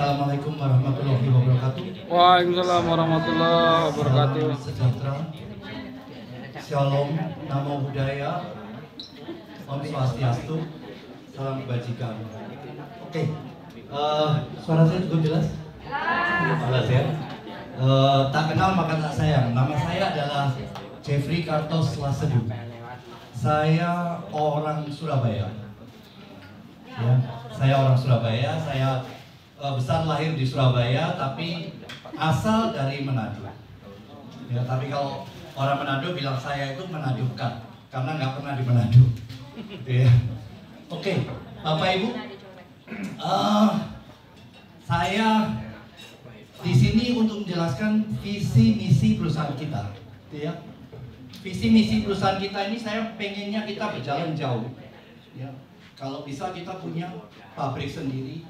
Assalamualaikum warahmatullahi wabarakatuh. Waalaikumsalam warahmatullahi wabarakatuh. Salam sejahtera, Shalom, Namo Buddhaya, Om Swastiastu, salam kebajikan. Oke, suara saya cukup jelas? Jelas ya. Tak kenal maka tak sayang. Nama saya adalah Jeffrey Kartos Lasedu. Saya orang Surabaya. Ya, saya orang Surabaya. Saya besar lahir di Surabaya, tapi asal dari Manado. Ya, tapi kalau orang Manado bilang saya itu Manadokan, karena nggak pernah di Manado. Ya. Oke, Bapak Ibu, saya di sini untuk menjelaskan visi misi perusahaan kita. Ya. Visi misi perusahaan kita ini saya pengennya kita berjalan jauh. Ya. Kalau bisa kita punya pabrik sendiri.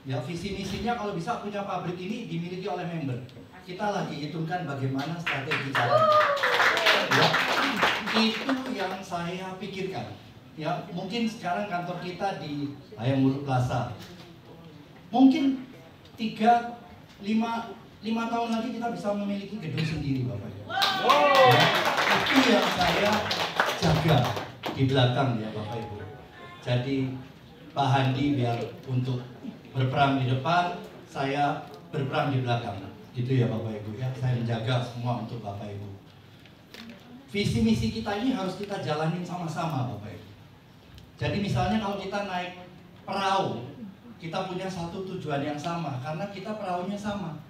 Ya, visi misinya kalau bisa punya pabrik ini dimiliki oleh member. Kita lagi hitungkan bagaimana strategi jalan. Ya, itu yang saya pikirkan. Ya, mungkin sekarang kantor kita di Hayamuruk Plaza. Mungkin 5 tahun lagi kita bisa memiliki gedung sendiri, Bapak Ibu. Ya, itu yang saya jaga di belakang ya, Bapak Ibu. Jadi Pak Handi biar untuk berperang di depan, saya berperang di belakang. Gitu ya Bapak Ibu ya. Saya menjaga semua untuk Bapak Ibu. Visi misi kita ini harus kita jalanin sama-sama Bapak Ibu. Jadi misalnya kalau kita naik perahu, kita punya satu tujuan yang sama karena kita perahunya sama.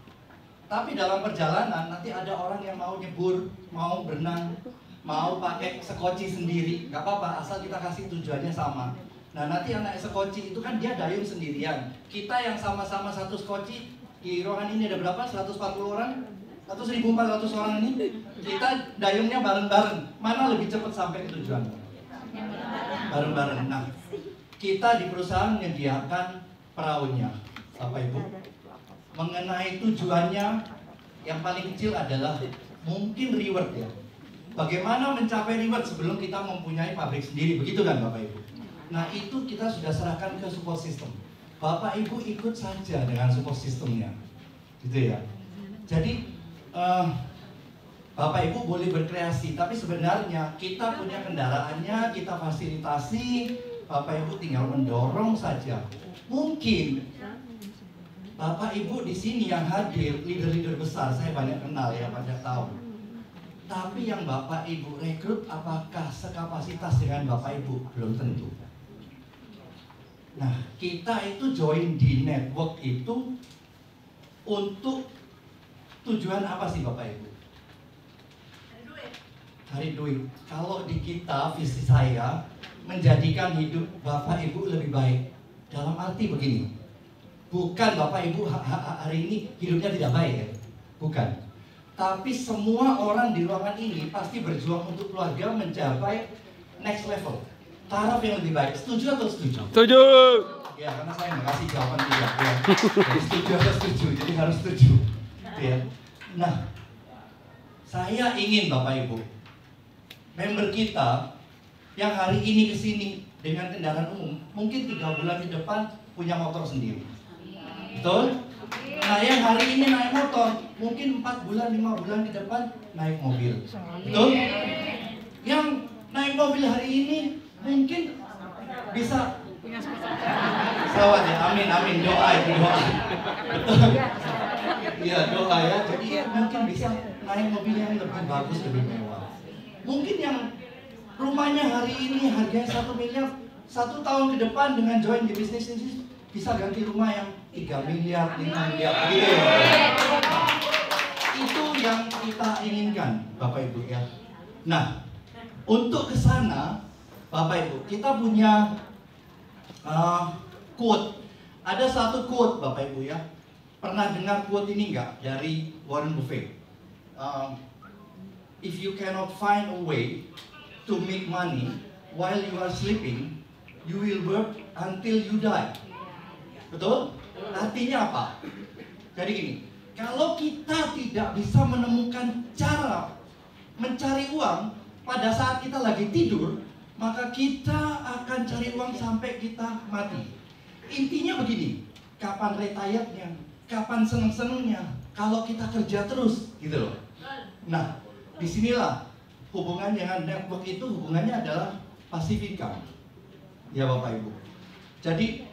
Tapi dalam perjalanan nanti ada orang yang mau nyebur, mau berenang, mau pakai sekoci sendiri, nggak apa-apa asal kita kasih tujuannya sama. Nah nanti yang naik sekoci itu kan dia dayung sendirian. Kita yang sama-sama satu sekoci, di ruangan ini ada berapa? 140 orang? Atau 1.400 orang ini? Kita dayungnya bareng-bareng. Mana lebih cepat sampai ke tujuan? Bareng-bareng. Nah, kita di perusahaan menyediakan perahunya, Bapak Ibu. Mengenai tujuannya, yang paling kecil adalah mungkin reward ya. Bagaimana mencapai reward sebelum kita mempunyai pabrik sendiri, begitu kan Bapak Ibu? Nah itu kita sudah serahkan ke support system. Bapak Ibu ikut saja dengan support systemnya, gitu ya. Jadi Bapak Ibu boleh berkreasi, tapi sebenarnya kita punya kendaraannya, kita fasilitasi. Bapak Ibu tinggal mendorong saja. Mungkin Bapak Ibu di sini yang hadir, leader-leader besar, saya banyak kenal ya, banyak tahu. Tapi yang Bapak Ibu rekrut apakah sekapasitas dengan Bapak Ibu? Belum tentu. Nah, kita itu join di network itu untuk tujuan apa sih Bapak Ibu? Cari duit. Kalau di kita, visi saya menjadikan hidup Bapak Ibu lebih baik. Dalam arti begini, bukan Bapak Ibu hari ini hidupnya tidak baik ya, bukan. Tapi semua orang di ruangan ini pasti berjuang untuk keluarga mencapai next level, taraf yang lebih baik. Setuju atau setuju? Setuju. Ya, karena saya nggak kasih jawaban tidak. Ya. Jadi setuju atau setuju, jadi harus setuju. Ya. Nah, saya ingin Bapak Ibu, member kita yang hari ini kesini dengan kendaraan umum, mungkin 3 bulan di depan punya motor sendiri. Betul? Nah yang hari ini naik motor, mungkin 4 bulan, 5 bulan ke depan naik mobil. Betul? Yang naik mobil hari ini mungkin bisa pesawat ya, amin, amin, doa itu doa. Betul? Iya doa ya, jadi mungkin bisa naik mobil yang lebih bagus, lebih mewah. Mungkin yang rumahnya hari ini harganya 1 miliar, 1 tahun ke depan dengan join di bisnis ini bisa ganti rumah yang 3 miliar, 5 miliar gitu ya. Itu yang kita inginkan Bapak Ibu ya. Nah, untuk ke sana Bapak Ibu, kita punya quote. Ada satu quote Bapak Ibu ya. Pernah dengar quote ini enggak? Dari Warren Buffett. If you cannot find a way to make money while you are sleeping, you will work until you die. Betul? Artinya apa? Jadi gini, kalau kita tidak bisa menemukan cara mencari uang pada saat kita lagi tidur, maka kita akan cari uang sampai kita mati. Intinya begini, kapan retire-nya, kapan seneng-senengnya, kalau kita kerja terus, gitu loh. Nah, disinilah hubungan dengan network itu, hubungannya adalah passive income. Ya Bapak Ibu. Jadi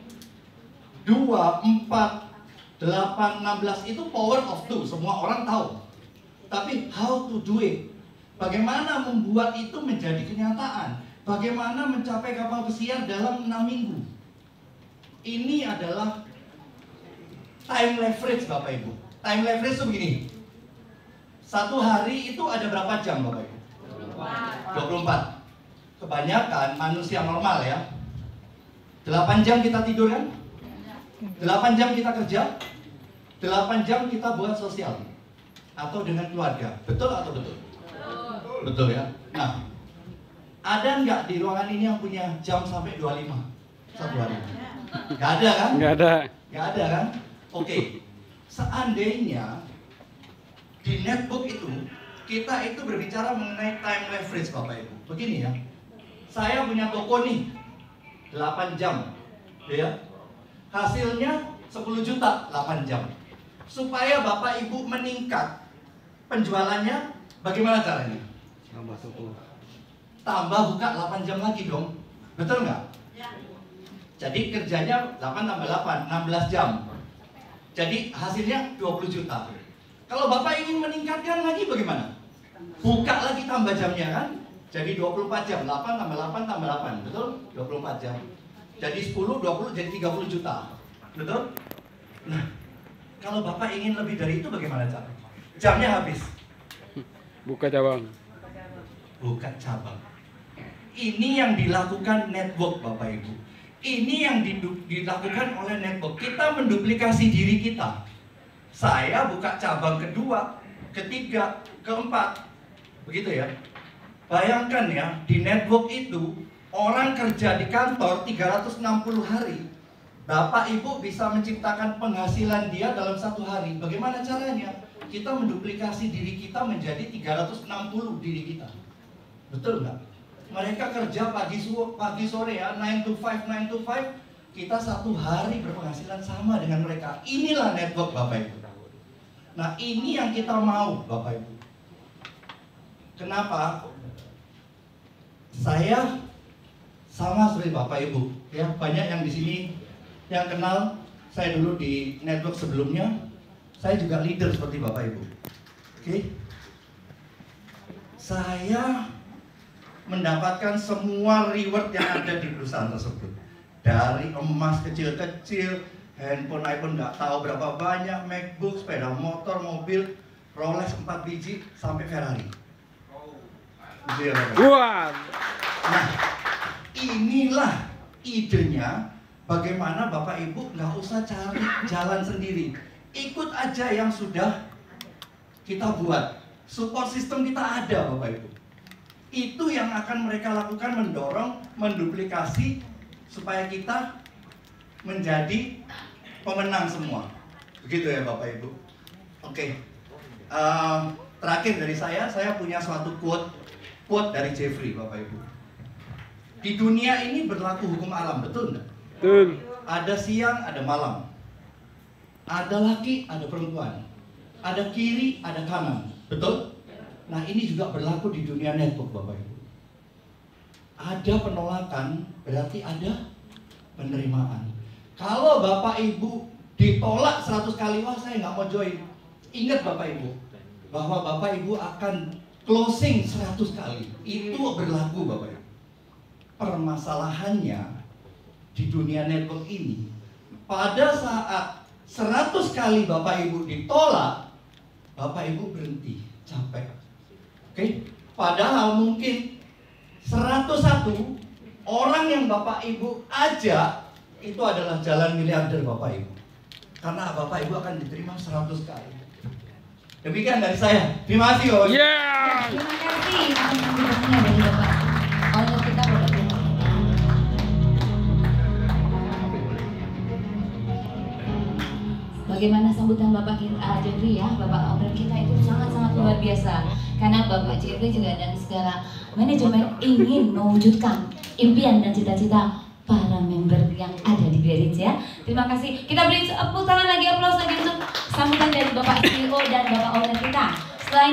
2, 4, 8, 16 itu power of 2, semua orang tahu. Tapi how to do it? Bagaimana membuat itu menjadi kenyataan? Bagaimana mencapai kapal pesiar dalam 6 minggu? Ini adalah time leverage Bapak Ibu. Time leverage itu begini. Satu hari itu ada berapa jam Bapak Ibu? 24. Kebanyakan manusia normal ya. 8 jam kita tidur kan? 8 jam kita kerja, 8 jam kita buat sosial atau dengan keluarga. Betul atau betul? Betul ya. Nah, ada nggak di ruangan ini yang punya jam sampai 25 satu hari? Nggak ada kan? Nggak ada. Nggak ada kan? Oke. Seandainya di netbook itu kita itu berbicara mengenai time leverage Bapak Ibu. Begini ya. Saya punya toko nih 8 jam, ya. Hasilnya 10 juta 8 jam. Supaya Bapak Ibu meningkat penjualannya, bagaimana caranya? Tambah toko. Tambah buka 8 jam lagi dong. Betul nggak? Jadi kerjanya 8 tambah 8, 16 jam. Jadi hasilnya 20 juta. Kalau Bapak ingin meningkatkan lagi bagaimana? Buka lagi tambah jamnya kan? Jadi 24 jam, 8 tambah 8 tambah 8, betul? 24 jam. Jadi 10, 20, jadi 30 juta. Betul? Nah, kalau Bapak ingin lebih dari itu bagaimana cara? Jamnya habis. Buka cabang. Buka cabang. Ini yang dilakukan network Bapak Ibu. Ini yang dilakukan oleh network. Kita menduplikasi diri kita. Saya buka cabang kedua, ketiga, keempat. Begitu ya. Bayangkan ya, di network itu orang kerja di kantor 360 hari. Bapak Ibu bisa menciptakan penghasilan dia dalam 1 hari. Bagaimana caranya? Kita menduplikasi diri kita menjadi 360 diri kita. Betul nggak? Mereka kerja pagi sore ya, 9 to 5, 9 to 5. Kita 1 hari berpenghasilan sama dengan mereka. Inilah network Bapak Ibu. Nah, ini yang kita mau Bapak Ibu. Kenapa? Saya sama seperti Bapak Ibu, ya banyak yang di sini yang kenal saya dulu di network sebelumnya. Saya juga leader seperti Bapak Ibu. Oke, saya mendapatkan semua reward yang ada di perusahaan tersebut. Dari emas kecil-kecil, handphone iPhone nggak tahu berapa banyak, MacBook, sepeda motor, mobil, Rolex 4 biji, sampai Ferrari. Gitu ya Bapak. Wah. Nah, inilah idenya. Bagaimana Bapak Ibu nggak usah cari jalan sendiri, ikut aja yang sudah kita buat. Support system kita ada Bapak Ibu. Itu yang akan mereka lakukan, mendorong, menduplikasi supaya kita menjadi pemenang semua. Begitu ya Bapak Ibu. Oke. Terakhir dari saya punya suatu quote dari Jeffrey Bapak Ibu. Di dunia ini berlaku hukum alam, betul nggak? Betul. Ada siang, ada malam. Ada laki, ada perempuan. Ada kiri, ada kanan. Betul? Nah, ini juga berlaku di dunia network Bapak Ibu. Ada penolakan, berarti ada penerimaan. Kalau Bapak Ibu ditolak 100 kali, wah saya nggak mau join. Ingat Bapak Ibu, bahwa Bapak Ibu akan closing 100 kali. Itu berlaku Bapak Ibu. Permasalahannya di dunia network ini, pada saat 100 kali Bapak Ibu ditolak, Bapak Ibu berhenti, capek. Oke? Padahal mungkin 101 orang yang Bapak Ibu ajak itu adalah jalan miliarder Bapak Ibu. Karena Bapak Ibu akan diterima 100 kali. Demikian dari saya. Terima kasih Bapak. Yeah. Terima kasih atas penjelasannya dari Bapak. Oleh kita Bapak. Bagaimana sambutan Bapak Jeffrey ya, Bapak owner kita itu sangat-sangat luar biasa. Karena Bapak Jeffrey juga dan segala manajemen ingin mewujudkan impian dan cita-cita para member yang ada di Berits ya. Terima kasih. Kita beri tepuk tangan lagi, aplaus lagi untuk sambutan dari Bapak CEO dan Bapak owner kita. Selain